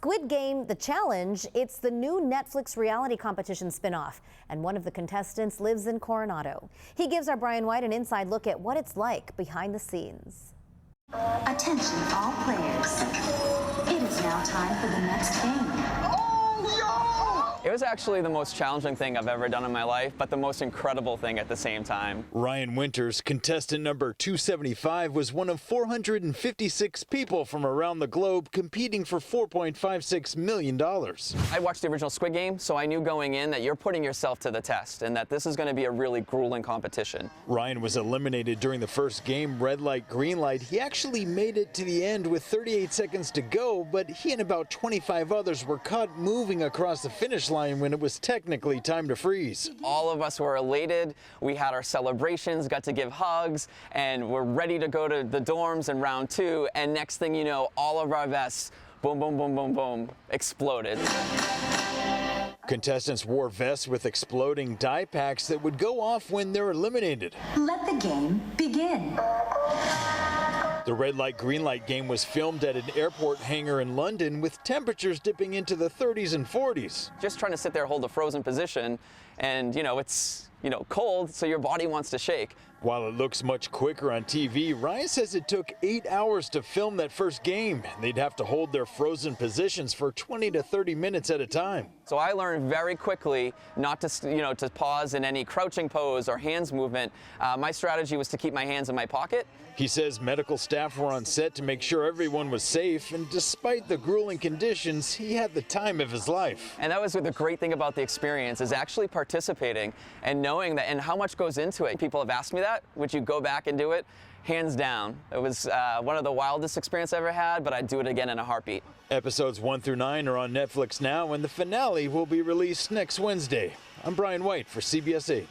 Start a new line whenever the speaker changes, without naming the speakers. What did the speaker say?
Squid Game, The Challenge, it's the new Netflix reality competition spinoff, and one of the contestants lives in Coronado. He gives our Brian White an inside look at what it's like behind the scenes.
Attention all players. It is now time for the next game.
It was actually the most challenging thing I've ever done in my life, but the most incredible thing at the same time.
Ryan Winters, contestant number 275, was one of 456 people from around the globe competing for $4.56 million.
I watched the original Squid Game, so I knew going in that you're putting yourself to the test and that this is going to be a really grueling competition.
Ryan was eliminated during the first game, red light, green light. He actually made it to the end with 38 seconds to go, but he and about 25 others were caught moving across the finish line when it was technically time to freeze.
All of us were elated. We had our celebrations, got to give hugs, and we're ready to go to the dorms in round 2. And next thing you know, all of our vests, boom, boom, boom, boom, boom, exploded.
Contestants wore vests with exploding dye packs that would go off when they're eliminated.
Let the game begin.
The red light, green light game was filmed at an airport hangar in London with temperatures dipping into the 30s and 40s.
Just trying to sit there, hold a frozen position, and it's cold, so your body wants to shake.
While it looks much quicker on TV, Ryan says it took 8 hours to film that first game. They'd have to hold their frozen positions for 20 to 30 minutes at a time.
So I learned very quickly not to, to pause in any crouching pose or hands movement. My strategy was to keep my hands in my pocket.
He says medical staff were on set to make sure everyone was safe, and despite the grueling conditions, he had the time of his life.
And that was the great thing about the experience, is actually participating and knowing that and how much goes into it. People have asked me that, would you go back and do it? Hands down. It was one of the wildest experiences I ever had, but I'd do it again in a heartbeat.
Episodes 1 through 9 are on Netflix now, and the finale will be released next Wednesday. I'm Brian White for CBS 8.